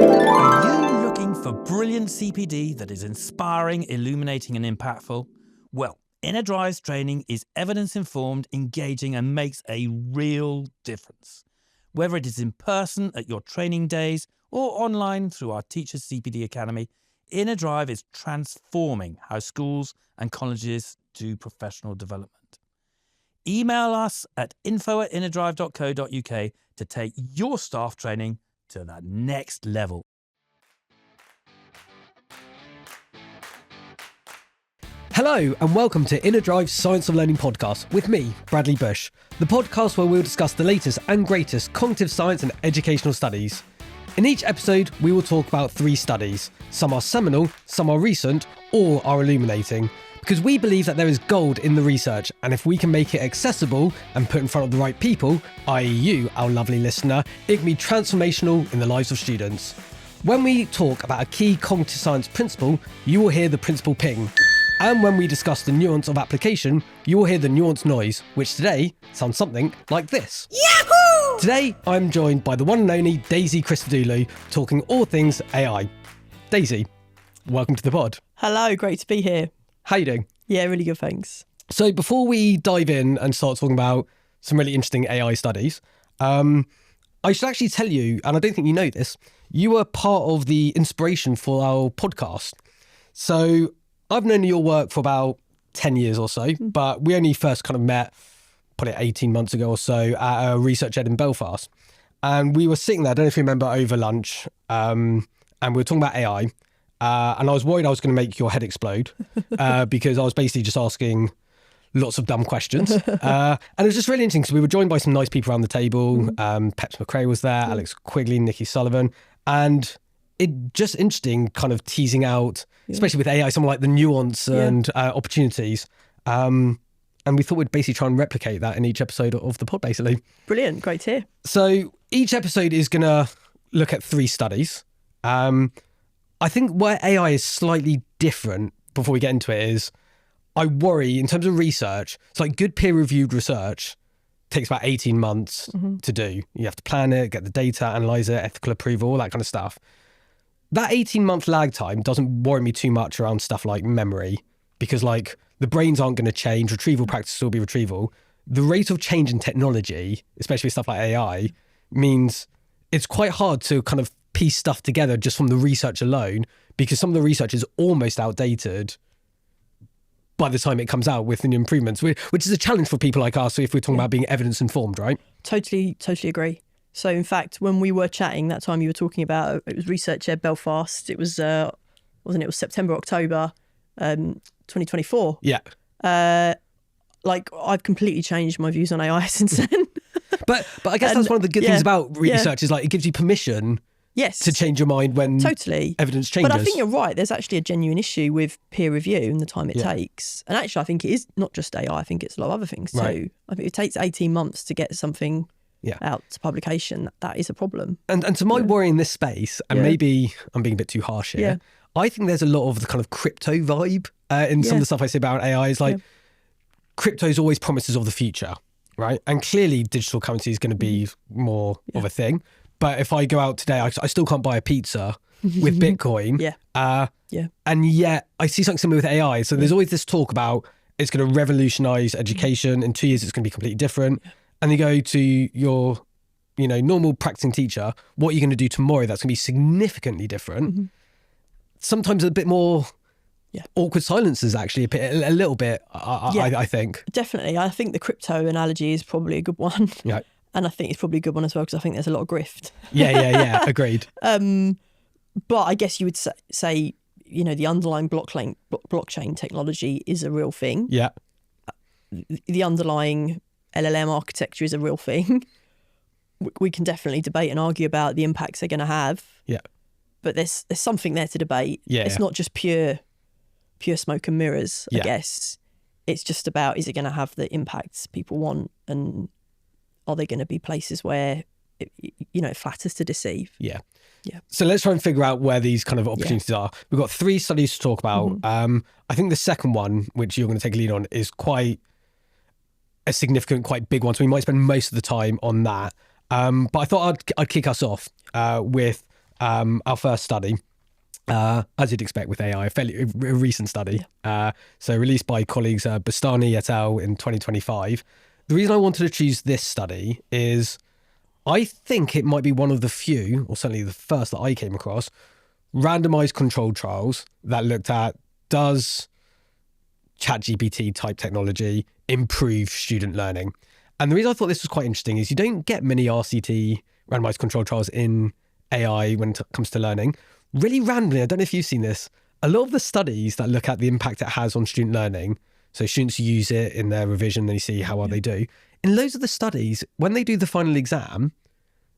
Are you looking for brilliant CPD that is inspiring, illuminating and impactful? Well, Inner Drive's training is evidence-informed, engaging and makes a real difference. Whether it is in person at your training days or online through our Teachers CPD Academy, Inner Drive is transforming how schools and colleges do professional development. Email us at info@innerdrive.co.uk to take your staff training to the next level. Hello and welcome to Inner Drive's Science of Learning podcast with me, Bradley Bush, the podcast where we'll discuss the latest and greatest cognitive science and educational studies. In each episode, we will talk about 3 studies. Some are seminal, some are recent, all are illuminating. Because we believe that there is gold in the research, and if we can make it accessible and put in front of the right people, i.e. you, our lovely listener, it can be transformational in the lives of students. When we talk about a key cognitive science principle, you will hear the principle ping. And when we discuss the nuance of application, you will hear the nuance noise, which today sounds something like this. Yahoo! Today, I'm joined by the one and only Daisy Christodoulou, talking all things AI. Daisy, welcome to the pod. Hello, great to be here. How you doing? Yeah, really good, thanks. So before we dive in and start talking about some really interesting AI studies, I should actually tell you, and I don't think you know this, you were part of the inspiration for our podcast. So I've known your work for about 10 years or so, but we only first kind of met, put it 18 months ago or so, at a research ed in Belfast. And we were sitting there, I don't know if you remember, over lunch, and we were talking about AI. And I was worried I was going to make your head explode because I was basically just asking lots of dumb questions. And it was just really interesting because we were joined by some nice people around the table. Peps McRae was there, Alex Quigley, Nikki Sullivan. And it just interesting kind of teasing out, especially with AI, something like the nuance and opportunities. And we thought we'd basically try and replicate that in each episode of the pod, basically. Brilliant, great to hear. So each episode is going to look at 3 studies. I think where AI is slightly different before we get into it is I worry in terms of research, it's like good peer-reviewed research takes about 18 months to do. You have to plan it, get the data, analyze it, ethical approval, all that kind of stuff. That 18-month lag time doesn't worry me too much around stuff like memory because like the brains aren't going to change, retrieval practice will be retrieval. The rate of change in technology, especially stuff like AI, means it's quite hard to kind of piece stuff together just from the research alone because some of the research is almost outdated by the time it comes out with the new improvements, which is a challenge for people like us if we're talking about being evidence informed, right? Totally agree. So in fact, when we were chatting that time you were talking about, it was Research Ed Belfast. It was, wasn't it? It was September, October, 2024. Yeah. Like I've completely changed my views on AI since then. But I guess that's one of the good things about research is like it gives you permission to change your mind when evidence changes. But I think you're right. There's actually a genuine issue with peer review and the time it takes. And actually, I think it is not just AI. I think it's a lot of other things too. Right. I think it takes 18 months to get something out to publication. That is a problem. And to my worry in this space, and maybe I'm being a bit too harsh here, I think there's a lot of the kind of crypto vibe in some of the stuff I say about AI. Is like crypto is always promises of the future, right? And clearly digital currency is going to be more of a thing. But if I go out today, I still can't buy a pizza with Bitcoin. And yet I see something similar with AI. So there's always this talk about it's going to revolutionize education. In 2 years, it's going to be completely different. And you go to your, normal practicing teacher, what are you going to do tomorrow that's going to be significantly different? Sometimes a bit more awkward silences, actually, a little bit, I think. Definitely. I think the crypto analogy is probably a good one. Yeah. And I think it's probably a good one as well because I think there's a lot of grift. Yeah. Agreed. But I guess you would say, the underlying blockchain technology is a real thing. Yeah. The underlying LLM architecture is a real thing. We can definitely debate and argue about the impacts they're going to have. Yeah. But there's something there to debate. Yeah. It's not just pure smoke and mirrors, I guess. It's just about, is it going to have the impacts people want, and are there going to be places where it flatters to deceive? Yeah. So let's try and figure out where these kind of opportunities are. We've got 3 studies to talk about. I think the second one, which you're going to take a lead on, is quite a significant, quite big one. So we might spend most of the time on that. But I thought I'd kick us off with our first study, as you'd expect with AI, a recent study. So released by colleagues Bastani et al. In 2025. The reason I wanted to choose this study is I think it might be one of the few, or certainly the first that I came across, randomized controlled trials that looked at, does ChatGPT type technology improve student learning? And the reason I thought this was quite interesting is you don't get many RCT, randomized controlled trials, in AI when it comes to learning. Really randomly, I don't know if you've seen this, a lot of the studies that look at the impact it has on student learning, so students use it in their revision, and you see how well they do. In loads of the studies, when they do the final exam,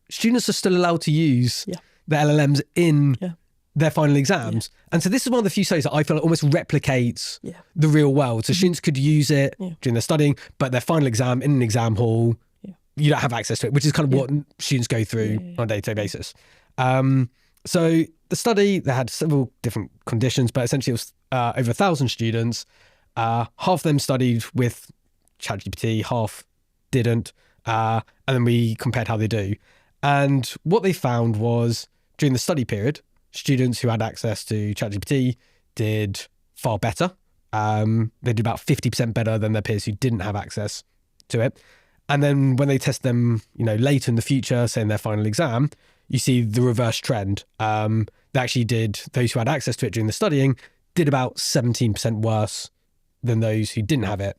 students are still allowed to use the LLMs in their final exams. And so this is one of the few studies that I feel like almost replicates the real world. So students could use it during their studying, but their final exam in an exam hall, you don't have access to it, which is kind of what students go through on a day-to-day basis. So the study, they had several different conditions, but essentially it was over 1,000 students. Half of them studied with ChatGPT, half didn't. And then we compared how they do. And what they found was during the study period, students who had access to ChatGPT did far better. They did about 50% better than their peers who didn't have access to it. And then when they test them, later in the future, say in their final exam, you see the reverse trend. They actually did, those who had access to it during the studying did about 17% worse than those who didn't have it.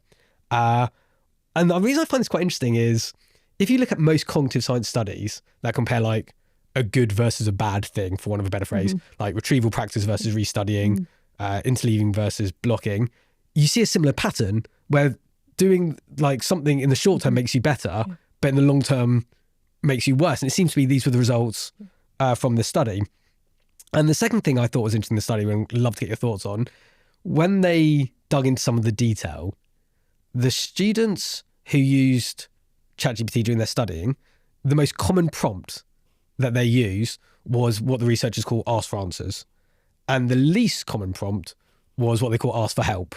And the reason I find this quite interesting is if you look at most cognitive science studies that compare like a good versus a bad thing, for want of a better phrase, like retrieval practice versus restudying, interleaving versus blocking, you see a similar pattern where doing like something in the short term makes you better, but in the long term makes you worse. And it seems to be these were the results from this study. And the second thing I thought was interesting in the study, and I'd love to get your thoughts on, when they dug into some of the detail, the students who used ChatGPT during their studying, the most common prompt that they used was what the researchers call ask for answers. And the least common prompt was what they call ask for help.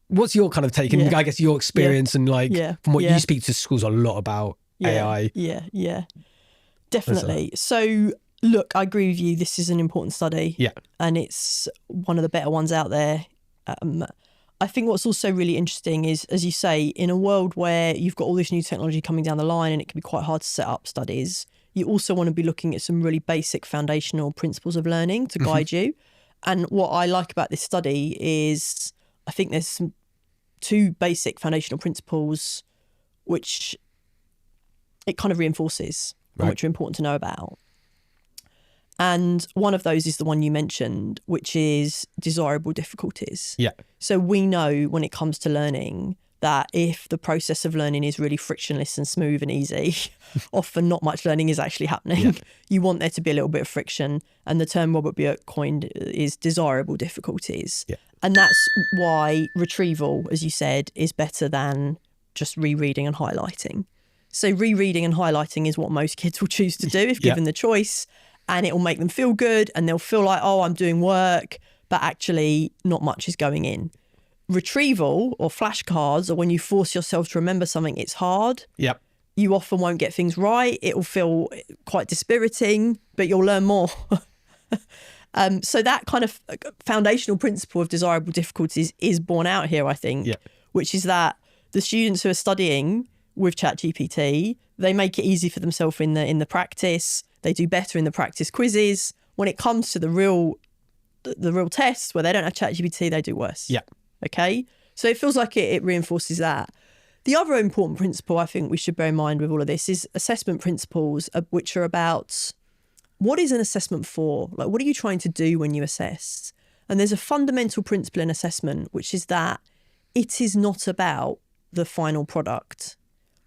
What's your kind of take? And I guess your experience and from what you speak to schools a lot about AI. Yeah. Definitely. So look, I agree with you. This is an important study. Yeah. And it's one of the better ones out there. I think what's also really interesting is, as you say, in a world where you've got all this new technology coming down the line and it can be quite hard to set up studies, you also want to be looking at some really basic foundational principles of learning to guide you. And what I like about this study is I think there's two basic foundational principles which it kind of reinforces and which are important to know about. And one of those is the one you mentioned, which is desirable difficulties. Yeah. So we know when it comes to learning that if the process of learning is really frictionless and smooth and easy, often not much learning is actually happening. Yeah. You want there to be a little bit of friction. And the term Robert Björk coined is desirable difficulties. Yeah. And that's why retrieval, as you said, is better than just rereading and highlighting. So rereading and highlighting is what most kids will choose to do if given the choice. And it will make them feel good and they'll feel like, oh, I'm doing work, but actually not much is going in. Retrieval or flashcards, or when you force yourself to remember something, it's hard. Yep. You often won't get things right. It will feel quite dispiriting, but you'll learn more. So that kind of foundational principle of desirable difficulties is borne out here, I think, which is that the students who are studying with ChatGPT, they make it easy for themselves in the practice. They do better in the practice quizzes. When it comes to the real tests where they don't have ChatGPT, they do worse. Yeah. Okay. So it feels like it reinforces that. The other important principle I think we should bear in mind with all of this is assessment principles, which are about what is an assessment for? Like, what are you trying to do when you assess? And there's a fundamental principle in assessment, which is that it is not about the final product.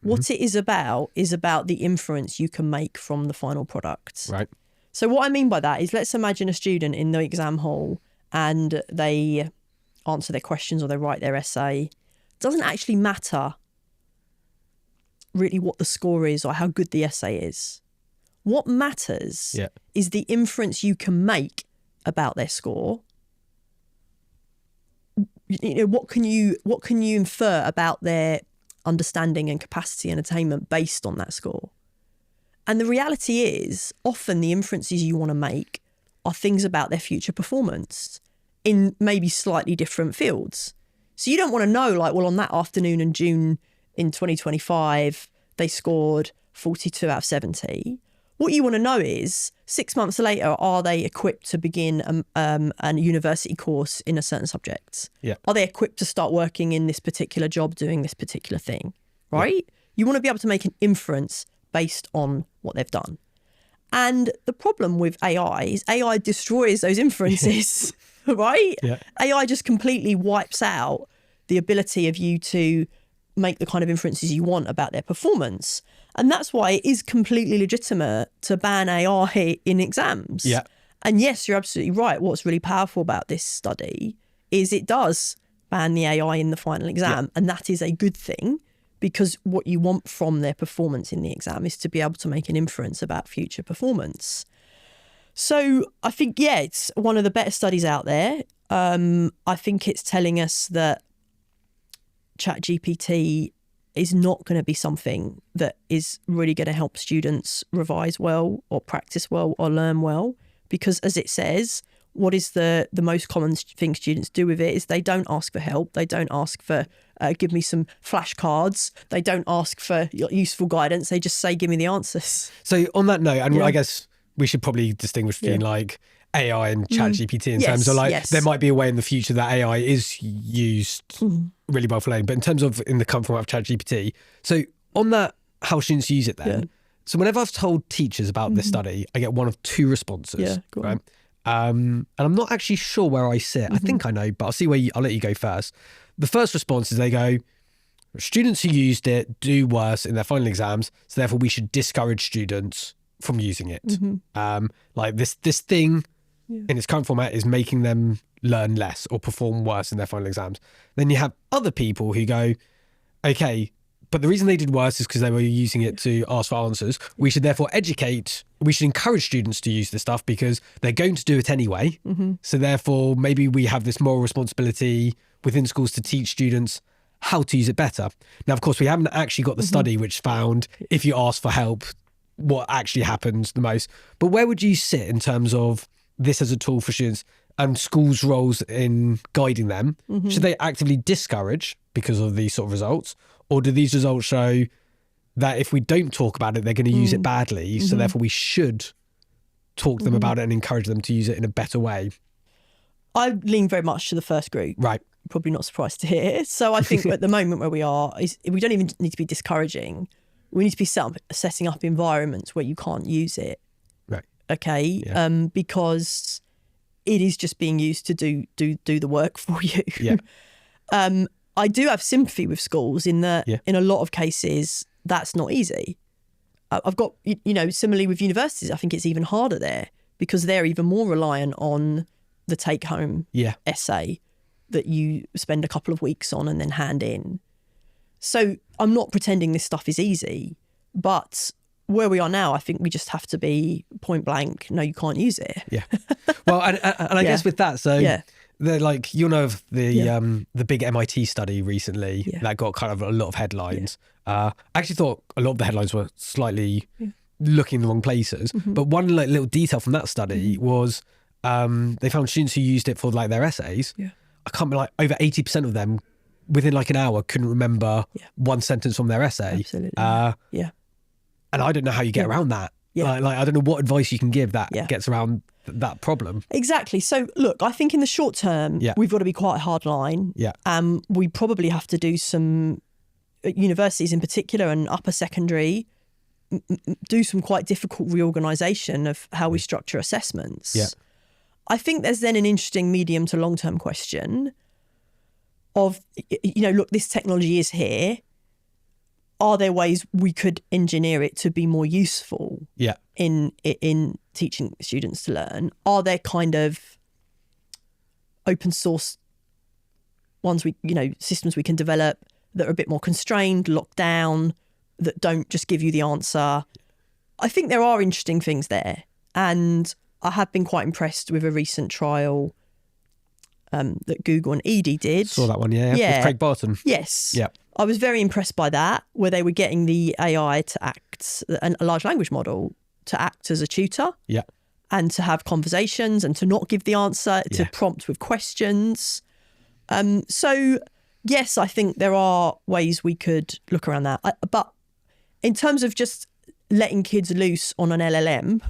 What it is about the inference you can make from the final product. Right. So what I mean by that is, let's imagine a student in the exam hall and they answer their questions or they write their essay. It doesn't actually matter really what the score is or how good the essay is. What matters is the inference you can make about their score. You know, what can you infer about their understanding and capacity and attainment based on that score? And the reality is, often the inferences you want to make are things about their future performance in maybe slightly different fields. So you don't want to know, like, well, on that afternoon in June in 2025, they scored 42 out of 70. What you want to know is 6 months later, are they equipped to begin a university course in a certain subject? Yeah. Are they equipped to start working in this particular job, doing this particular thing? Right? Yeah. You want to be able to make an inference based on what they've done. And the problem with AI is AI destroys those inferences, right? Yeah. AI just completely wipes out the ability of you to make the kind of inferences you want about their performance. And that's why it is completely legitimate to ban AI in exams. Yeah. And yes, you're absolutely right. What's really powerful about this study is it does ban the AI in the final exam. Yeah. And that is a good thing, because what you want from their performance in the exam is to be able to make an inference about future performance. So I think, yeah, it's one of the better studies out there. I think it's telling us that ChatGPT is not going to be something that is really going to help students revise well or practice well or learn well, because as it says, what is the most common thing students do with it is they don't ask for help. They don't ask for, give me some flashcards. They don't ask for useful guidance. They just say, give me the answers. So on that note, and I guess we should probably distinguish between like AI and ChatGPT in terms of like, there might be a way in the future that AI is used really well for learning, but in terms of in the current format of ChatGPT. So on that, how students use it then. So whenever I've told teachers about this study, I get one of two responses, right? And I'm not actually sure where I sit. I think I know, but I'll see where I'll let you go first. The first response is they go, students who used it do worse in their final exams, so therefore we should discourage students from using it. Like this thing in its current format is making them learn less or perform worse in their final exams. Then you have other people who go, okay, but the reason they did worse is because they were using it to ask for answers. We should therefore we should encourage students to use this stuff because they're going to do it anyway. So therefore, maybe we have this moral responsibility within schools to teach students how to use it better. Now, of course, we haven't actually got the study which found if you ask for help, what actually happens the most. But where would you sit in terms of this as a tool for students and schools' roles in guiding them? Should they actively discourage because of these sort of results? Or do these results show that if we don't talk about it, they're going to use it badly? So therefore we should talk to them about it and encourage them to use it in a better way. I lean very much to the first group. Right. Probably not surprised to hear. So I think at the moment where we are, is we don't even need to be discouraging. We need to be setting up environments where you can't use it. Right. Okay. Yeah. Because it is just being used to do the work for you. Yeah. I do have sympathy with schools in that in a lot of cases, that's not easy. I've got, similarly with universities, I think it's even harder there because they're even more reliant on the take-home essay that you spend a couple of weeks on and then hand in. So I'm not pretending this stuff is easy, but where we are now, I think we just have to be point blank, no, you can't use it. Yeah. Well, and I guess with that, so... They're like, of the big MIT study recently that got kind of a lot of headlines. I actually thought a lot of the headlines were slightly looking in the wrong places. But one like little detail from that study was they found students who used it for like their essays. I can't be like over 80% of them within like an hour couldn't remember one sentence from their essay. Absolutely. And I don't know how you get around that. Like I don't know what advice you can give that gets around that problem. Exactly. So look, I think in the short term, we've got to be quite a hard line. We probably have to do some, universities in particular and upper secondary, do some quite difficult reorganisation of how we structure assessments. I think there's then an interesting medium to long-term question of, look, this technology is here. Are there ways we could engineer it to be more useful in teaching students to learn? Are there kind of open source ones systems we can develop that are a bit more constrained, locked down, that don't just give you the answer? I think there are interesting things there. And I have been quite impressed with a recent trial that Google and Edie did. Saw that one, with Craig Barton. Yes. I was very impressed by that, where they were getting the AI to act, a large language model, to act as a tutor. Yeah. And to have conversations and to not give the answer, to prompt with questions. So, yes, I think there are ways we could look around that. But in terms of just letting kids loose on an LLM,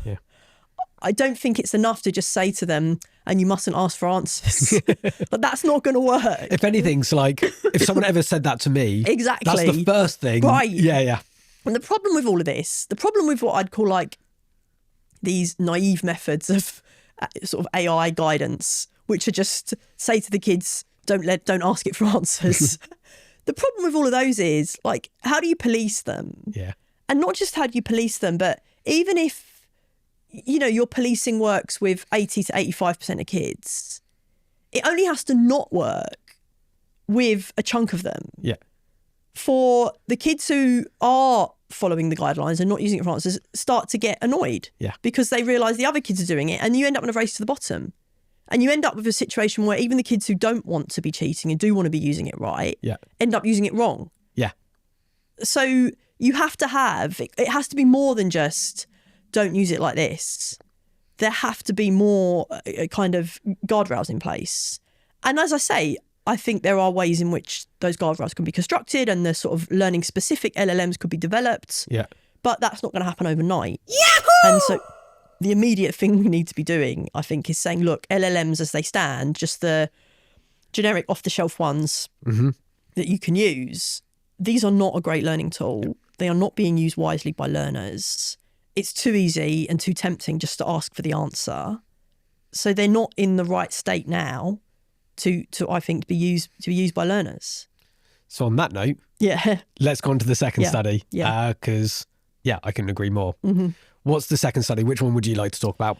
I don't think it's enough to just say to them, and you mustn't ask for answers. But that's not going to work. If anything's like, if someone ever said that to me, exactly, that's the first thing. Right. Yeah. And the problem with all of this, the problem with what I'd call like these naive methods of sort of AI guidance, which are just say to the kids, don't ask it for answers. The problem with all of those is, like, how do you police them? Yeah. And not just how do you police them, but even if, you know, your policing works with 80 to 85% of kids, it only has to not work with a chunk of them. Yeah. For the kids who are following the guidelines and not using it for answers, start to get annoyed. Yeah. Because they realise the other kids are doing it, and you end up in a race to the bottom. And you end up with a situation where even the kids who don't want to be cheating and do want to be using it right, end up using it wrong. Yeah. So you have to have, it has to be more than just don't use it like this. There have to be more kind of guardrails in place. And as I say, I think there are ways in which those guardrails can be constructed and the sort of learning specific LLMs could be developed. Yeah. But that's not going to happen overnight. Yahoo! And so the immediate thing we need to be doing, I think, is saying, look, LLMs as they stand, just the generic off-the-shelf ones that you can use, these are not a great learning tool. They are not being used wisely by learners. It's too easy and too tempting just to ask for the answer. So they're not in the right state now to I think, be used by learners. So on that note, let's go on to the second study. Yeah. Because, I couldn't agree more. Mm-hmm. What's the second study? Which one would you like to talk about?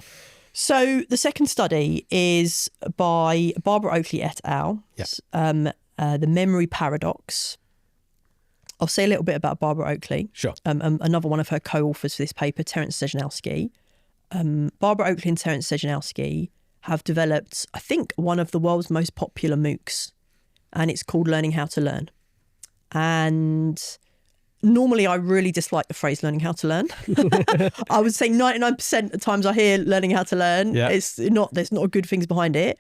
So the second study is by Barbara Oakley et al. The memory paradox. I'll say a little bit about Barbara Oakley. Sure. Another one of her co-authors for this paper, Terence Sejanowski. Barbara Oakley and Terence Sejanowski have developed, I think, one of the world's most popular MOOCs, and it's called Learning How to Learn. And normally I really dislike the phrase learning how to learn. I would say 99% of the times I hear learning how to learn, there's not good things behind it.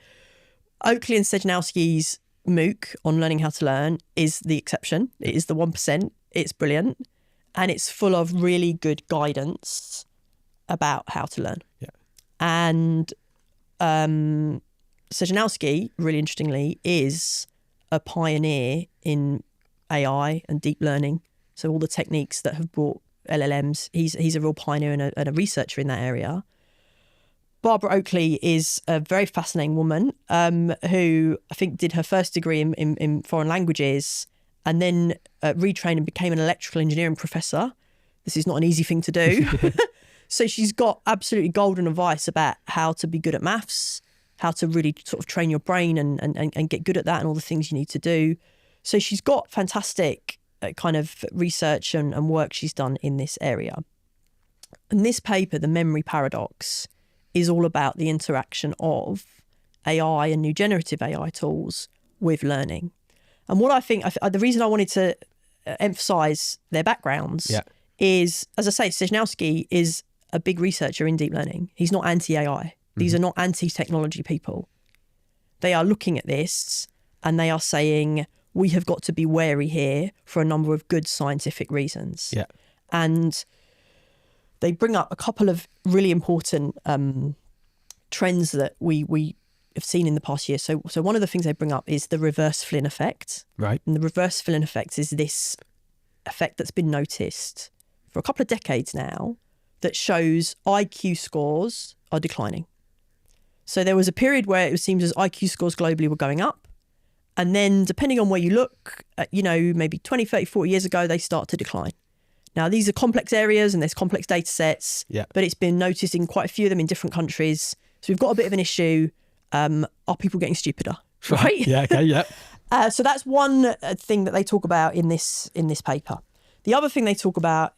Oakley and Sejanowski's MOOC on learning how to learn is the exception. It is the 1%. It's brilliant. And it's full of really good guidance about how to learn. Yeah. And Sejanowski, really interestingly, is a pioneer in AI and deep learning. So all the techniques that have brought LLMs, he's a real pioneer and a researcher in that area. Barbara Oakley is a very fascinating woman who I think did her first degree in foreign languages and then retrained and became an electrical engineering professor. This is not an easy thing to do. So she's got absolutely golden advice about how to be good at maths, how to really sort of train your brain and get good at that and all the things you need to do. So she's got fantastic kind of research and work she's done in this area. And this paper, The Memory Paradox, is all about the interaction of AI and new generative AI tools with learning. And what I think, the reason I wanted to emphasise their backgrounds is, as I say, Sejanowski is a big researcher in deep learning. He's not anti-AI. These are not anti-technology people. They are looking at this and they are saying, we have got to be wary here for a number of good scientific reasons. Yeah. And they bring up a couple of really important trends that we have seen in the past year. So one of the things they bring up is the reverse Flynn effect. Right. And the reverse Flynn effect is this effect that's been noticed for a couple of decades now that shows IQ scores are declining. So there was a period where it seems as IQ scores globally were going up. And then depending on where you look, maybe 20, 30, 40 years ago, they start to decline. Now, these are complex areas and there's complex data sets, but it's been noticed in quite a few of them in different countries. So we've got a bit of an issue. Are people getting stupider? Right? Yeah, okay, yeah. So that's one thing that they talk about in this paper. The other thing they talk about,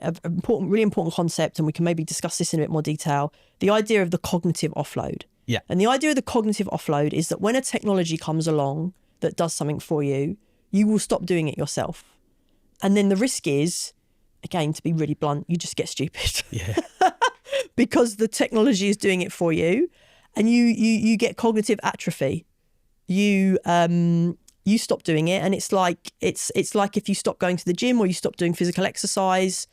really important concept, and we can maybe discuss this in a bit more detail, the idea of the cognitive offload. Yeah. And the idea of the cognitive offload is that when a technology comes along that does something for you, you will stop doing it yourself. And then the risk is, again, to be really blunt, you just get stupid. Yeah. Because the technology is doing it for you, and you get cognitive atrophy. You stop doing it, and it's like if you stop going to the gym or you stop doing physical exercise,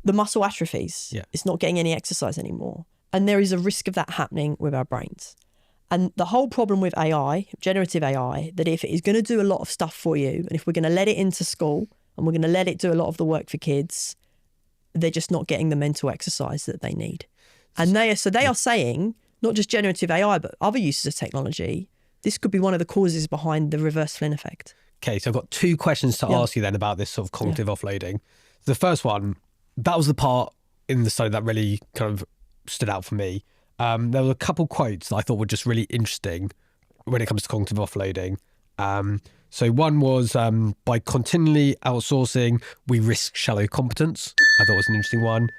the muscle atrophies. Yeah. It's not getting any exercise anymore. And there is a risk of that happening with our brains. And the whole problem with AI, generative AI, that if it is going to do a lot of stuff for you, and if we're going to let it into school and we're going to let it do a lot of the work for kids, they're just not getting the mental exercise that they need. And they are saying, not just generative AI, but other uses of technology, this could be one of the causes behind the reverse Flynn effect. Okay, so I've got two questions to ask you then about this sort of cognitive offloading. The first one, that was the part in the study that really kind of stood out for me. There were a couple quotes that I thought were just really interesting when it comes to cognitive offloading. So one was, by continually outsourcing, we risk shallow competence. I thought was an interesting one.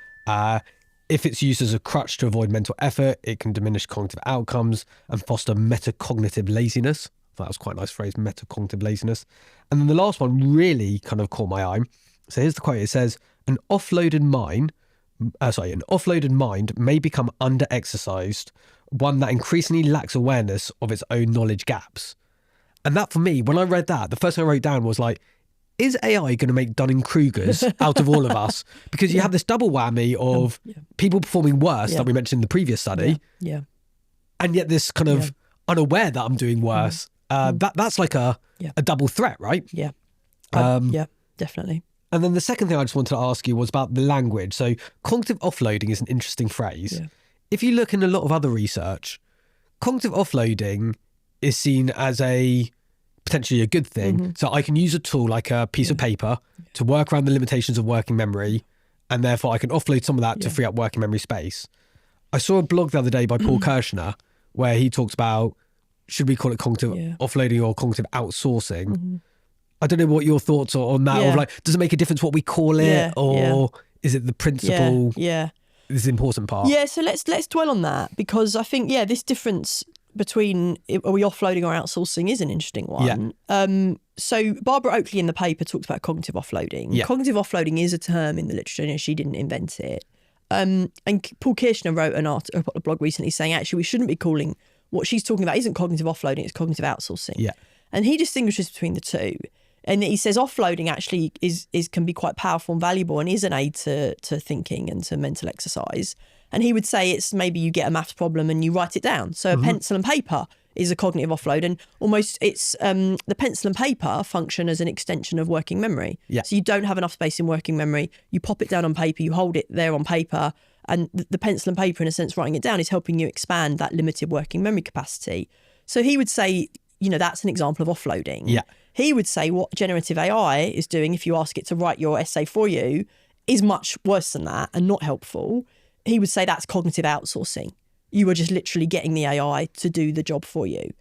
If it's used as a crutch to avoid mental effort, it can diminish cognitive outcomes and foster metacognitive laziness. I thought that was quite a nice phrase, metacognitive laziness. And then the last one really kind of caught my eye. So here's the quote. It says, an offloaded mind may become under-exercised, one that increasingly lacks awareness of its own knowledge gaps. And that, for me, when I read that, the first thing I wrote down was like, is AI going to make Dunning-Krugers out of all of us? Because you have this double whammy of people performing worse that we mentioned in the previous study. Yeah. And yet this kind of unaware that I'm doing worse. That's like a double threat, right? Yeah. Yeah, definitely. And then the second thing I just wanted to ask you was about the language. So cognitive offloading is an interesting phrase. Yeah. If you look in a lot of other research, cognitive offloading is seen as potentially a good thing. So I can use a tool like a piece of paper to work around the limitations of working memory, and therefore I can offload some of that to free up working memory space. I saw a blog the other day by Paul Kirshner where he talks about, should we call it cognitive offloading or cognitive outsourcing? I don't know what your thoughts are on that. Or like, does it make a difference what we call it, or is it the principle? This is the important part. Yeah, so let's dwell on that, because I think this difference between are we offloading or outsourcing is an interesting one. So Barbara Oakley in the paper talks about cognitive offloading. Cognitive offloading is a term in the literature, she didn't invent it. And Paul Kirshner wrote a blog recently saying actually we shouldn't be calling what she's talking about isn't cognitive offloading, it's cognitive outsourcing. And he distinguishes between the two. And he says offloading actually can be quite powerful and valuable and is an aid to thinking and to mental exercise. And he would say it's maybe you get a maths problem and you write it down. So a pencil and paper is a cognitive offload, and almost it's the pencil and paper function as an extension of working memory. So you don't have enough space in working memory. You pop it down on paper, you hold it there on paper, and the pencil and paper, in a sense, writing it down is helping you expand that limited working memory capacity. So he would say, that's an example of offloading. He would say what generative AI is doing, if you ask it to write your essay for you, is much worse than that and not helpful. He would say that's cognitive outsourcing. You are just literally getting the AI to do the job for you.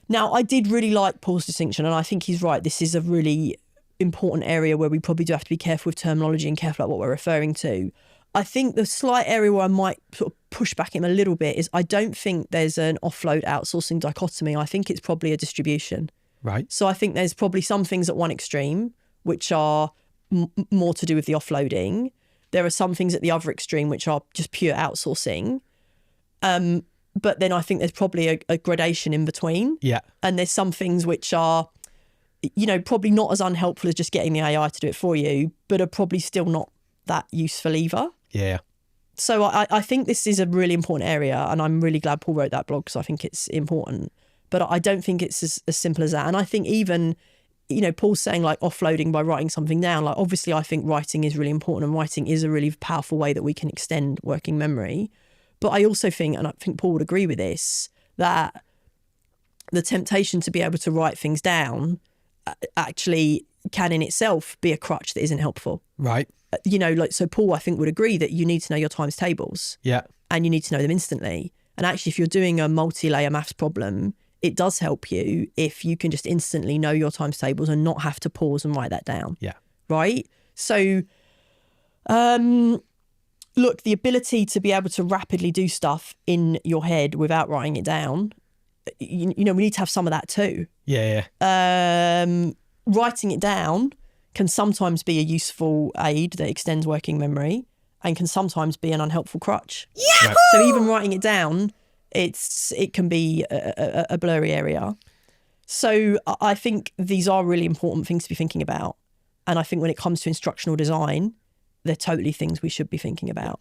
Now, I did really like Paul's distinction, and I think he's right. This is a really important area where we probably do have to be careful with terminology and careful about what we're referring to. I think the slight area where I might sort of push back him a little bit is I don't think there's an offload outsourcing dichotomy. I think it's probably a distribution. Right. So I think there's probably some things at one extreme which are more to do with the offloading. There are some things at the other extreme which are just pure outsourcing. But then I think there's probably a gradation in between. And there's some things which are, probably not as unhelpful as just getting the AI to do it for you, but are probably still not that useful either. So I think this is a really important area, and I'm really glad Paul wrote that blog because I think it's important. But I don't think it's as simple as that. And I think even, Paul's saying like offloading by writing something down, like obviously I think writing is really important and writing is a really powerful way that we can extend working memory. But I also think, and I think Paul would agree with this, that the temptation to be able to write things down actually can in itself be a crutch that isn't helpful. Right. So Paul, I think, would agree that you need to know your times tables. And you need to know them instantly. And actually, if you're doing a multi-layer maths problem, it does help you if you can just instantly know your times tables and not have to pause and write that down. Right? So, look, the ability to be able to rapidly do stuff in your head without writing it down, we need to have some of that too. Writing it down can sometimes be a useful aid that extends working memory and can sometimes be an unhelpful crutch. Yeah. So even writing it down, it can be a blurry area. So I think these are really important things to be thinking about. And I think when it comes to instructional design, they're totally things we should be thinking about.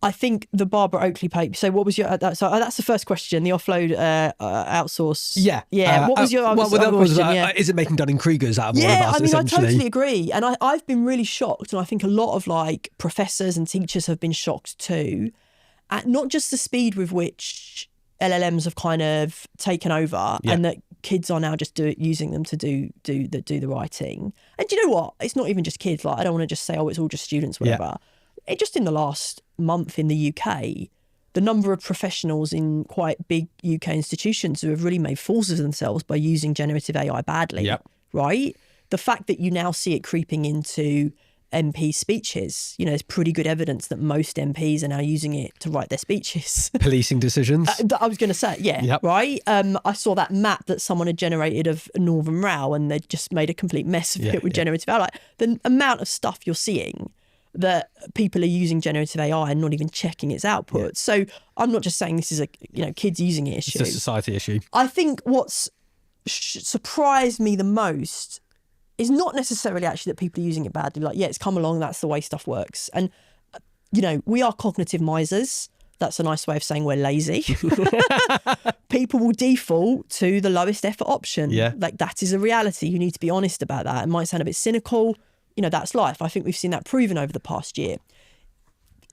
I think the Barbara Oakley paper. So what was your? So that's the first question. The offload, outsource. Yeah, yeah. What was your other question? Is it making Dunning-Krugers out of all of us? I mean, I totally agree, and I've been really shocked, and I think a lot of like professors and teachers have been shocked too, at not just the speed with which LLMs have kind of taken over, and that kids are now just using them to do the writing. And do you know what? It's not even just kids. Like, I don't want to just say, oh, it's all just students, whatever. It just in the last month in the UK, the number of professionals in quite big UK institutions who have really made fools of themselves by using generative AI badly, right? The fact that you now see it creeping into MP speeches, there's pretty good evidence that most MPs are now using it to write their speeches. Policing decisions. I was going to say, right? I saw that map that someone had generated of Northern Row, and they just made a complete mess of it with generative AI. Like, the amount of stuff you're seeing that people are using generative AI and not even checking its output. So I'm not just saying this is a kids using it issue. It's a society issue. I think what's surprised me the most is not necessarily actually that people are using it badly. Like, it's come along, that's the way stuff works. And, we are cognitive misers. That's a nice way of saying we're lazy. People will default to the lowest effort option. Yeah. Like, that is a reality. You need to be honest about that. It might sound a bit cynical. That's life. I think we've seen that proven over the past year.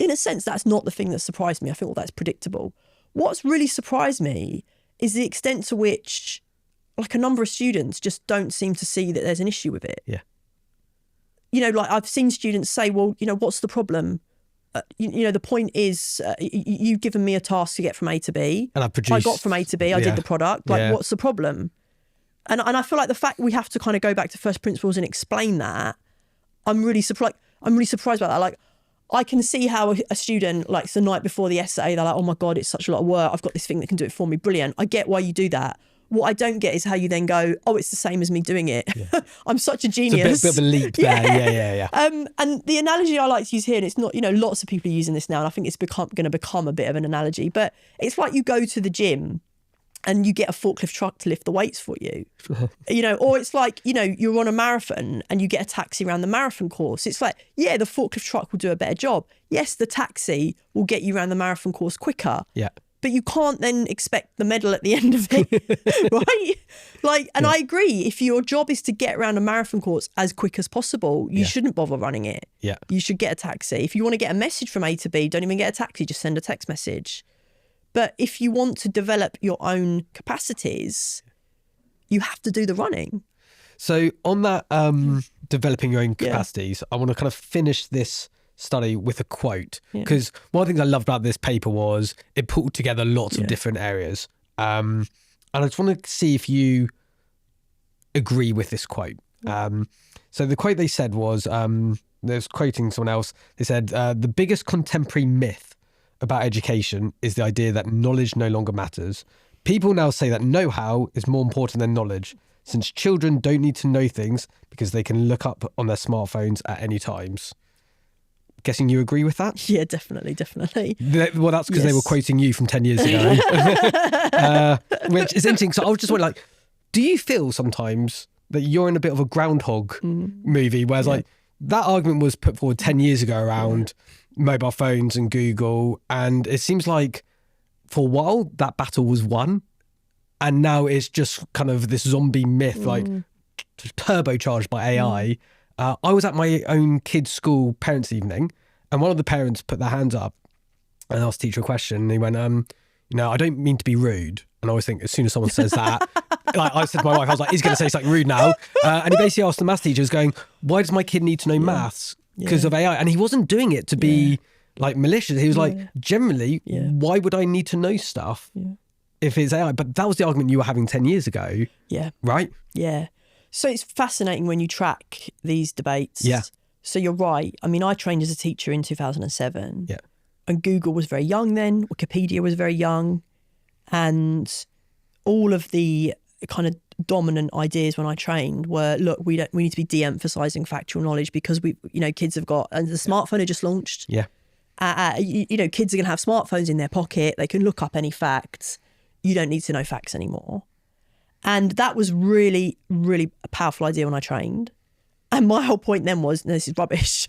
In a sense, that's not the thing that surprised me. I think all that's predictable. What's really surprised me is the extent to which, like, a number of students just don't seem to see that there's an issue with it. Yeah. Like, I've seen students say, well, what's the problem? The point is, you've given me a task to get from A to B. And I got from A to B, I did the product. Like, what's the problem? And I feel like the fact we have to kind of go back to first principles and explain that, I'm really surprised about that. Like, I can see how a student, like, the night before the essay, they're like, oh my God, it's such a lot of work. I've got this thing that can do it for me. Brilliant. I get why you do that. What I don't get is how you then go, oh, it's the same as me doing it. Yeah. I'm such a genius. It's a bit of a leap there. Yeah. And the analogy I like to use here, and it's not, lots of people are using this now, and I think it's going to become a bit of an analogy, but it's like you go to the gym and you get a forklift truck to lift the weights for you, or it's like, you're on a marathon and you get a taxi around the marathon course. It's like, the forklift truck will do a better job. Yes, the taxi will get you around the marathon course quicker. Yeah. But you can't then expect the medal at the end of it, right? Like, and I agree, if your job is to get around a marathon course as quick as possible, you shouldn't bother running it. Yeah. You should get a taxi. If you want to get a message from A to B, don't even get a taxi, just send a text message. But if you want to develop your own capacities, you have to do the running. So on that developing your own capacities, I want to kind of finish this study with a quote, because one of the things I loved about this paper was it pulled together lots of different areas. And I just want to see if you agree with this quote. So the quote they said was, there's quoting someone else, they said, the biggest contemporary myth about education is the idea that knowledge no longer matters. People now say that know-how is more important than knowledge, since children don't need to know things because they can look up on their smartphones at any times. Guessing you agree with that? Yeah, definitely. Well, that's because they were quoting you from 10 years ago, which is interesting. So I was just wondering, like, do you feel sometimes that you're in a bit of a Groundhog movie, whereas like that argument was put forward 10 years ago around mobile phones and Google, and it seems like for a while that battle was won, and now it's just kind of this zombie myth, like turbocharged by AI. I was at my own kid's school parents' evening, and one of the parents put their hands up and asked the teacher a question, and he went, I don't mean to be rude. And I always think as soon as someone says that, like I said to my wife, I was like, he's going to say something rude now. And he basically asked the maths teacher, going, why does my kid need to know maths? Because of AI. And he wasn't doing it to be like malicious. He was like, generally, why would I need to know stuff if it's AI? But that was the argument you were having 10 years ago. Yeah. Right? Yeah. So it's fascinating when you track these debates. Yeah. So you're right. I mean, I trained as a teacher in 2007. Yeah. And Google was very young then. Wikipedia was very young. And all of the kind of dominant ideas when I trained were, look, we need to be de-emphasizing factual knowledge because kids have got, and the smartphone had just launched. Yeah. Kids are going to have smartphones in their pocket. They can look up any facts. You don't need to know facts anymore. And that was really, really a powerful idea when I trained. And my whole point then was, no, this is rubbish.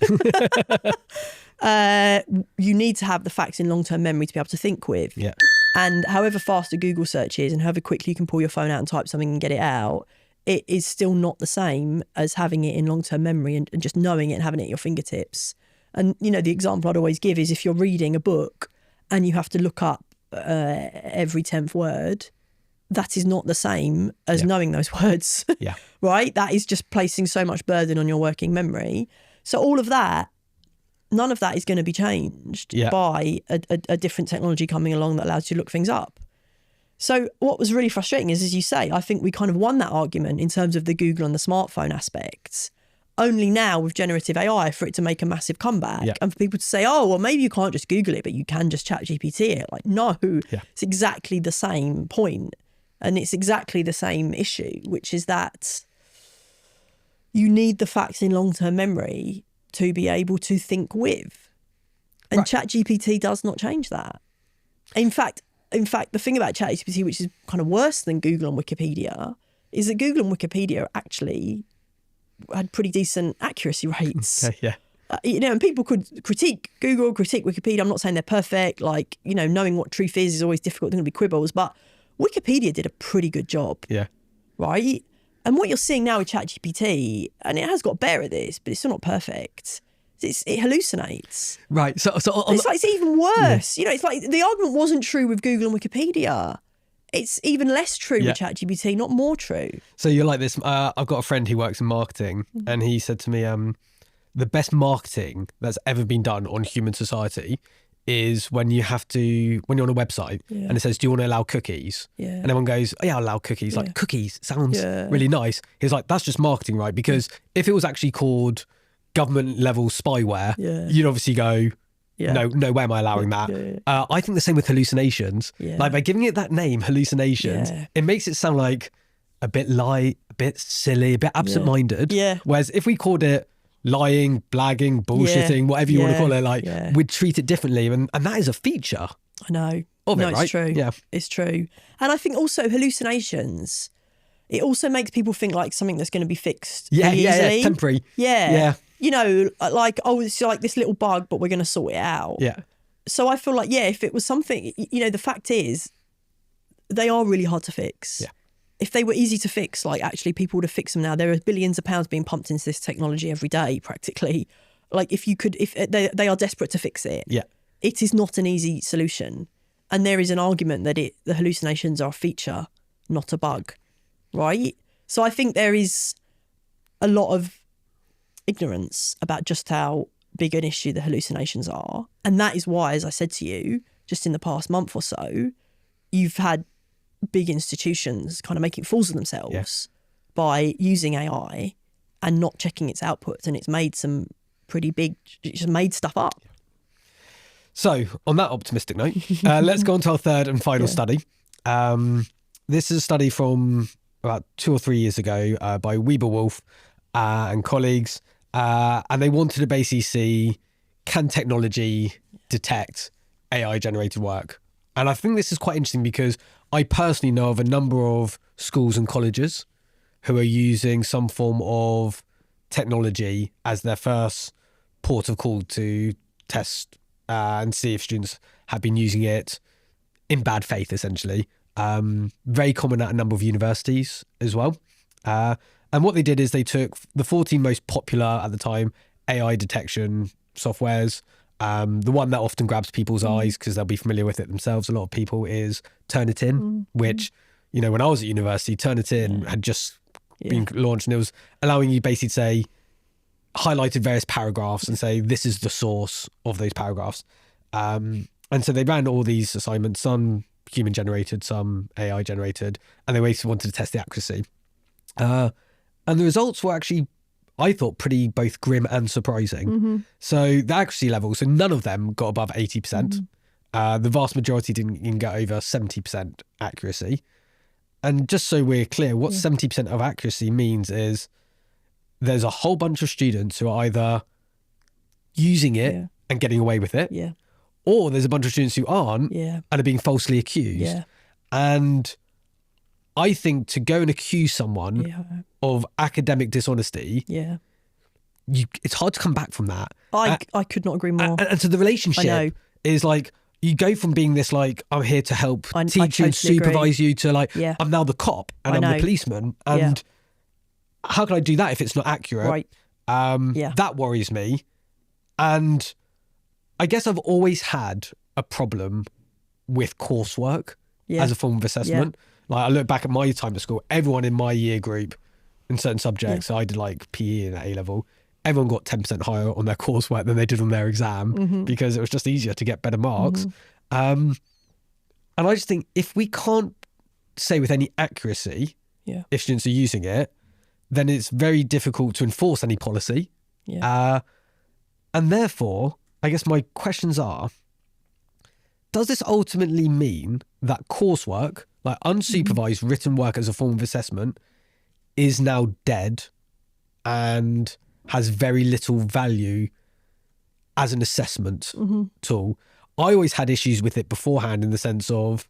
You need to have the facts in long-term memory to be able to think with. Yeah. And however fast a Google search is and however quickly you can pull your phone out and type something and get it out, it is still not the same as having it in long-term memory and just knowing it and having it at your fingertips. And, the example I'd always give is if you're reading a book and you have to look up every 10th word, that is not the same as knowing those words. Yeah. Right? That is just placing so much burden on your working memory. So all of that, none of that is going to be changed by a different technology coming along that allows you to look things up. So what was really frustrating is, as you say, I think we kind of won that argument in terms of the Google and the smartphone aspects. Only now with generative AI for it to make a massive comeback and for people to say, oh, well, maybe you can't just Google it, but you can just chat GPT it. Like, no, it's exactly the same point. And it's exactly the same issue, which is that you need the facts in long-term memory to be able to think with. And ChatGPT does not change that. In fact, the thing about ChatGPT, which is kind of worse than Google and Wikipedia, is that Google and Wikipedia actually had pretty decent accuracy rates. Yeah. And people could critique Google, critique Wikipedia. I'm not saying they're perfect. Like, knowing what truth is always difficult. There's going to be quibbles. But Wikipedia did a pretty good job. Yeah. Right? And what you're seeing now with ChatGPT, and it has got better at this, but it's still not perfect. It hallucinates. Right. So it's even worse. Yeah. It's like the argument wasn't true with Google and Wikipedia. It's even less true with ChatGPT, not more true. So you're like this. I've got a friend who works in marketing, and he said to me, the best marketing that's ever been done on human society is when you're on a website and it says, do you want to allow cookies? Yeah. And everyone goes, oh, yeah, I'll allow cookies. Like, cookies sounds really nice. He's like, that's just marketing, right? Because if it was actually called government level spyware, you'd obviously go, no way am I allowing that. I think the same with hallucinations. Like, by giving it that name, hallucinations, it makes it sound like a bit light, a bit silly, a bit absent-minded. Whereas if we called it lying, blagging, bullshitting, whatever you want to call it, like we'd treat it differently. And that is a feature. I know. It's true. Yeah. It's true. And I think also hallucinations, it also makes people think like something that's going to be fixed really easily. Temporary. Yeah. Like, oh, it's like this little bug, but we're going to sort it out. Yeah. So I feel like, if it was something, the fact is, they are really hard to fix. Yeah. If they were easy to fix, like actually people would have fixed them now. There are billions of pounds being pumped into this technology every day, practically. Like if they are desperate to fix it. Yeah. It is not an easy solution. And there is an argument that the hallucinations are a feature, not a bug, right? So I think there is a lot of ignorance about just how big an issue the hallucinations are. And that is why, as I said to you, just in the past month or so, you've had big institutions kind of making fools of themselves by using AI and not checking its outputs. And it's made some pretty big, just made stuff up. So on that optimistic note, let's go on to our third and final study. This is a study from about 2 or 3 years ago by Weber-Wolf and colleagues. And they wanted to basically see, can technology detect AI generated work? And I think this is quite interesting because I personally know of a number of schools and colleges who are using some form of technology as their first port of call to test and see if students have been using it in bad faith, essentially. Very common at a number of universities as well. And what they did is they took the 14 most popular at the time AI detection softwares. The one that often grabs people's eyes because they'll be familiar with it themselves, a lot of people, is Turnitin, which, when I was at university, Turnitin had just been launched, and it was allowing you basically to say, highlighted various paragraphs and say, this is the source of those paragraphs. And so they ran all these assignments, some human generated, some AI generated, and they basically wanted to test the accuracy. And the results were actually, I thought, pretty both grim and surprising. So the accuracy level, so none of them got above 80%. The vast majority didn't even get over 70% accuracy. And just so we're clear, what 70% of accuracy means is there's a whole bunch of students who are either using it and getting away with it, or there's a bunch of students who aren't and are being falsely accused. And I think to go and accuse someone of academic dishonesty, it's hard to come back from that. I could not agree more. And so the relationship is like, you go from being this like, I'm here to help teach you totally and supervise agree. you, to like, I'm now the cop and I'm the policeman. And how can I do that if it's not accurate? Right. That worries me. And I guess I've always had a problem with coursework as a form of assessment. Like I look back at my time at school, everyone in my year group in certain subjects, so I did like PE and A level, everyone got 10% higher on their coursework than they did on their exam because it was just easier to get better marks. And I just think if we can't say with any accuracy if students are using it, then it's very difficult to enforce any policy. And therefore, I guess my questions are, does this ultimately mean that coursework, like unsupervised written work as a form of assessment, is now dead and has very little value as an assessment tool? I always had issues with it beforehand in the sense of,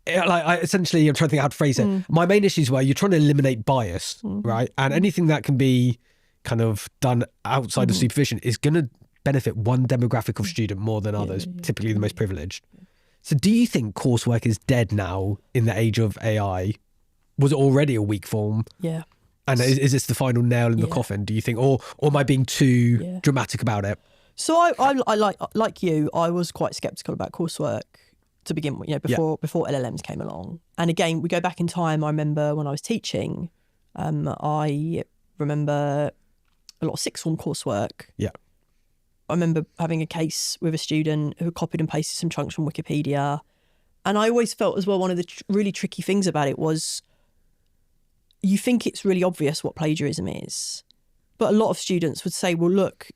like, I'm trying to think how to phrase it. My main issues were you're trying to eliminate bias, right? And anything that can be kind of done outside of supervision is going to benefit one demographic of student more than others, typically the most privileged. So do you think coursework is dead now in the age of AI? Was it already a weak form? Yeah. And is this the final nail in the coffin, do you think? Or am I being too dramatic about it? So I like you, I was quite sceptical about coursework to begin with, before LLMs came along. And again, we go back in time. I remember when I was teaching, I remember a lot of sixth form coursework. I remember having a case with a student who copied and pasted some chunks from Wikipedia. And I always felt as well, one of the really tricky things about it was you think it's really obvious what plagiarism is. But a lot of students would say, well, look,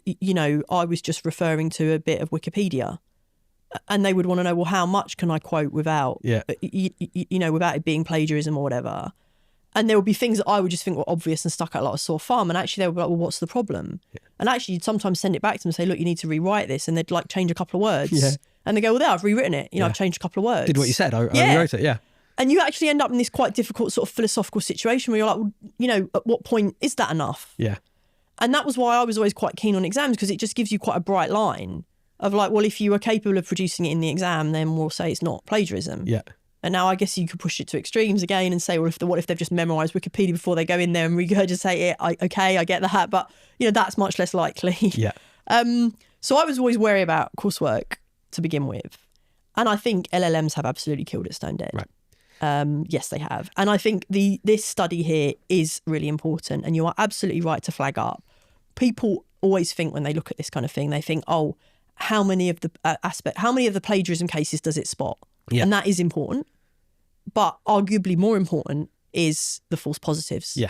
I was just referring to a bit of Wikipedia. And they would want to know, well, how much can I quote without, without it being plagiarism or whatever? And there would be things that I would just think were obvious and stuck out like a sore thumb. And actually they would be like, well, what's the problem? And actually you'd sometimes send it back to them and say, look, you need to rewrite this. And they'd like change a couple of words. And they go, well, there, I've rewritten it. I've changed a couple of words. Did what you said. I rewrote it, And you actually end up in this quite difficult sort of philosophical situation where you're like, well, at what point is that enough? And that was why I was always quite keen on exams, because it just gives you quite a bright line of like, well, if you are capable of producing it in the exam, then we'll say it's not plagiarism. And now I guess you could push it to extremes again and say, well, what if they've just memorised Wikipedia before they go in there and regurgitate it? I get that, but that's much less likely. So I was always wary about coursework to begin with. And I think LLMs have absolutely killed it stone dead. Yes, they have. And I think this study here is really important. And you are absolutely right to flag up. People always think when they look at this kind of thing, they think, oh, how many of the plagiarism cases does it spot? And that is important. But arguably more important is the false positives.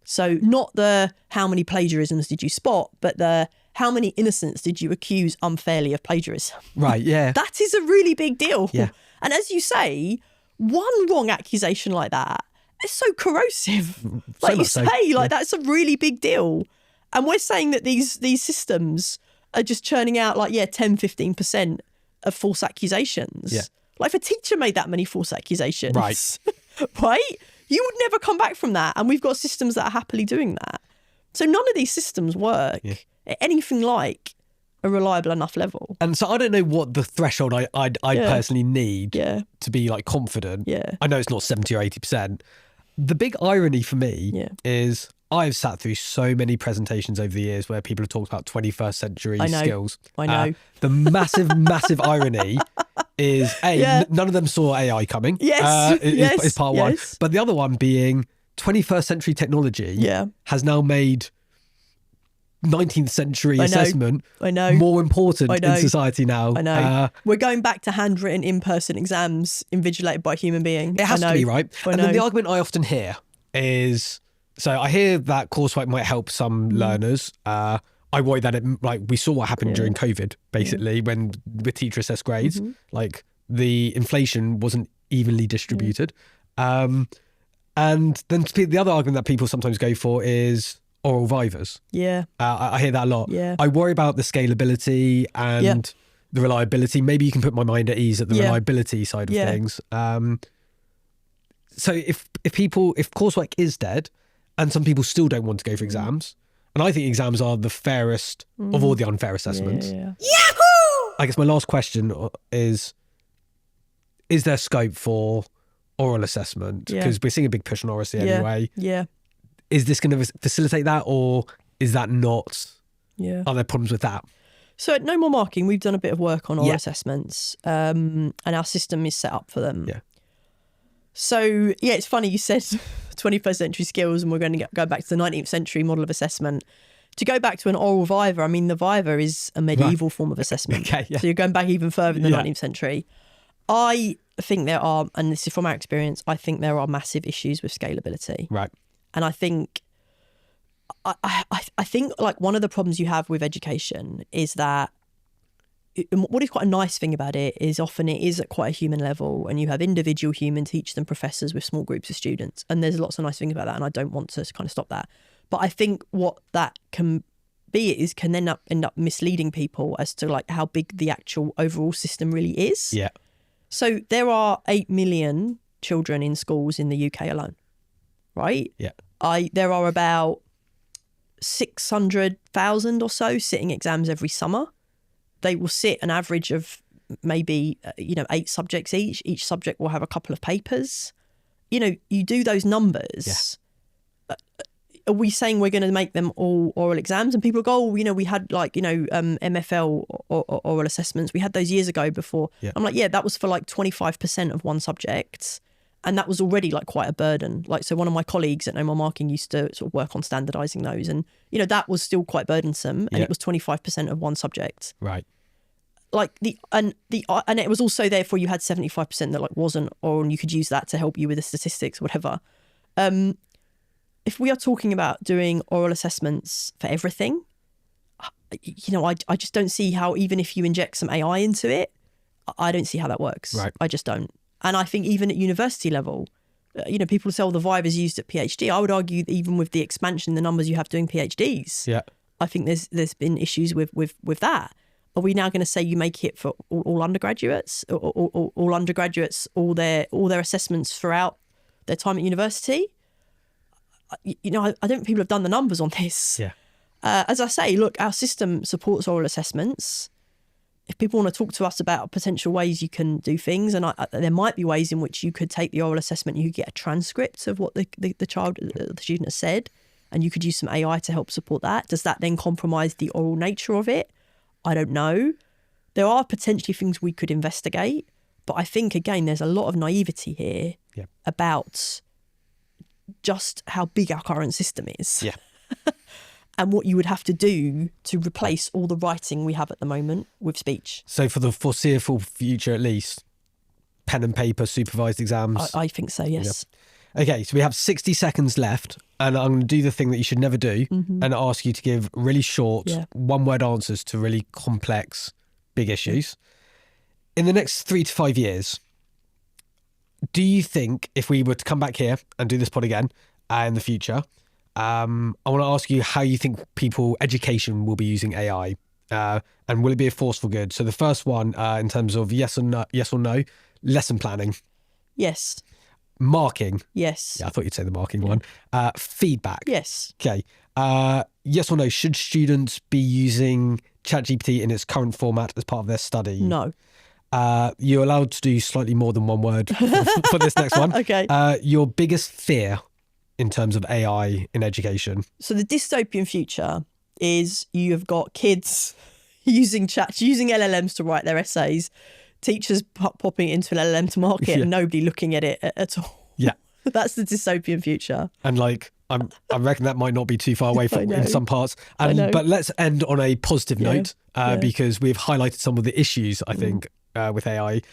So not the how many plagiarisms did you spot, but the how many innocents did you accuse unfairly of plagiarism? That is a really big deal. And as you say, one wrong accusation like that is so corrosive. That's a really big deal. And we're saying that these systems are just churning out 10, 15% of false accusations. Like if a teacher made that many false accusations, right? You would never come back from that. And we've got systems that are happily doing that. So none of these systems work at anything like a reliable enough level. And so I don't know what the threshold I personally need to be like confident. I know it's not 70 or 80%. The big irony for me is I've sat through so many presentations over the years where people have talked about 21st century skills. I know. The massive irony is none of them saw AI coming. Is part one. But the other one being 21st century technology has now made 19th century assessment more important in society now. I know. We're going back to handwritten in-person exams invigilated by a human being. It has to be, right? And then the argument I often hear is, so I hear that coursework might help some learners. I worry that we saw what happened during COVID, basically, when with teacher assessed grades, like the inflation wasn't evenly distributed. And then the other argument that people sometimes go for is oral vivas. Yeah. I hear that a lot. Yeah. I worry about the scalability and the reliability. Maybe you can put my mind at ease at the reliability side of things. So if coursework is dead and some people still don't want to go for exams, and I think exams are the fairest of all the unfair assessments. Yeah. Yahoo! I guess my last question is there scope for oral assessment? Because we're seeing a big push on oracy anyway. Yeah. Is this going to facilitate that, or is that not? Yeah. Are there problems with that? So at No More Marking, we've done a bit of work on oral assessments, and our system is set up for them. Yeah. So, it's funny you said 21st century skills, and we're going to go back to the 19th century model of assessment. To go back to an oral viva, I mean, the viva is a medieval form of assessment. Okay, yeah. So you're going back even further than the 19th century. I think there are, and this is from our experience, I think there are massive issues with scalability. Right. And I think, I think like one of the problems you have with education is that what is quite a nice thing about it is often it is at quite a human level, and you have individual human teachers and professors with small groups of students. And there's lots of nice things about that, and I don't want to kind of stop that. But I think what that can be is can then end up misleading people as to like how big the actual overall system really is. Yeah. So there are 8 million children in schools in the UK alone, right? Yeah. There are about 600,000 or so sitting exams every summer. They will sit an average of maybe 8 subjects each. Each subject will have a couple of papers. You do those numbers. Yeah. Are we saying we're going to make them all oral exams? And people go, we had MFL or oral assessments. We had those years ago before. Yeah. I'm like, that was for like 25% of one subject. And that was already like quite a burden. Like, so one of my colleagues at No More Marking used to sort of work on standardising those. And, that was still quite burdensome. And it was 25% of one subject. Right. Like and it was also therefore you had 75% that like wasn't oral, and you could use that to help you with the statistics or whatever. If we are talking about doing oral assessments for everything, I just don't see how, even if you inject some AI into it, I don't see how that works. Right. I just don't. And I think even at university level, people say, the viva is used at PhD. I would argue that even with the expansion, the numbers you have doing PhDs, I think there's been issues with that. Are we now going to say you make it for all undergraduates, or all undergraduates, all their assessments throughout their time at university? I don't think people have done the numbers on this. Yeah. As I say, look, our system supports oral assessments. If people want to talk to us about potential ways you can do things, and there might be ways in which you could take the oral assessment and you could get a transcript of what the student has said, and you could use some AI to help support that. Does that then compromise the oral nature of it? I don't know. There are potentially things we could investigate, but I think, again, there's a lot of naivety here about just how big our current system is. Yeah. And what you would have to do to replace all the writing we have at the moment with speech. So for the foreseeable future, at least, pen and paper supervised exams? I think so, yes. Yeah. Okay, so we have 60 seconds left, and I'm going to do the thing that you should never do and ask you to give really short, one-word answers to really complex, big issues. In the next 3 to 5 years, do you think if we were to come back here and do this pod again in the future, I want to ask you how you think education will be using AI, and will it be a force for good? So the first one, in terms of yes or no, lesson planning. Yes. Marking. Yes. Yeah, I thought you'd say the marking one. Feedback. Yes. Okay. Yes or no, should students be using ChatGPT in its current format as part of their study? No. You're allowed to do slightly more than one word for this next one. Okay. Your biggest fear in terms of AI in education? So the dystopian future is you have got kids using LLMs to write their essays, teachers popping it into an LLM to mark it, and nobody looking at it at all. Yeah. That's the dystopian future. And I reckon that might not be too far away from in some parts. But let's end on a positive note, because we've highlighted some of the issues, I think, with AI.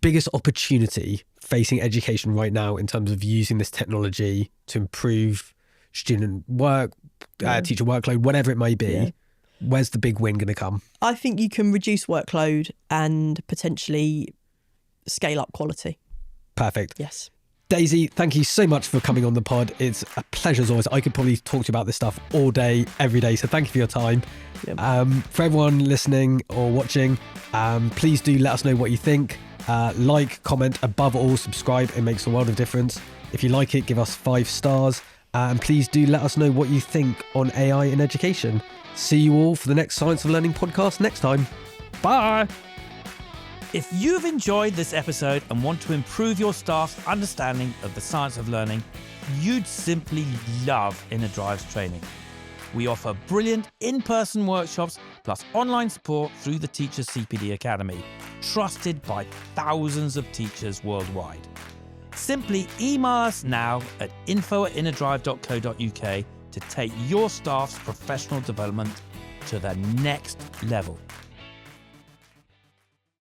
Biggest opportunity facing education right now in terms of using this technology to improve student work, teacher workload, whatever it may be. Yeah. Where's the big win going to come? I think you can reduce workload and potentially scale up quality. Perfect. Yes. Daisy, thank you so much for coming on the pod. It's a pleasure as always. I could probably talk to you about this stuff all day, every day. So thank you for your time. Yeah. For everyone listening or watching, please do let us know what you think. Like, comment, above all, subscribe. It makes a world of difference. If you like it, give us 5 stars. And please do let us know what you think on AI in education. See you all for the next Science of Learning podcast next time. Bye. If you've enjoyed this episode and want to improve your staff's understanding of the science of learning, you'd simply love Inner Drive's training. We offer brilliant in-person workshops plus online support through the Teachers CPD Academy, trusted by thousands of teachers worldwide. Simply email us now at info@innerdrive.co.uk to take your staff's professional development to the next level.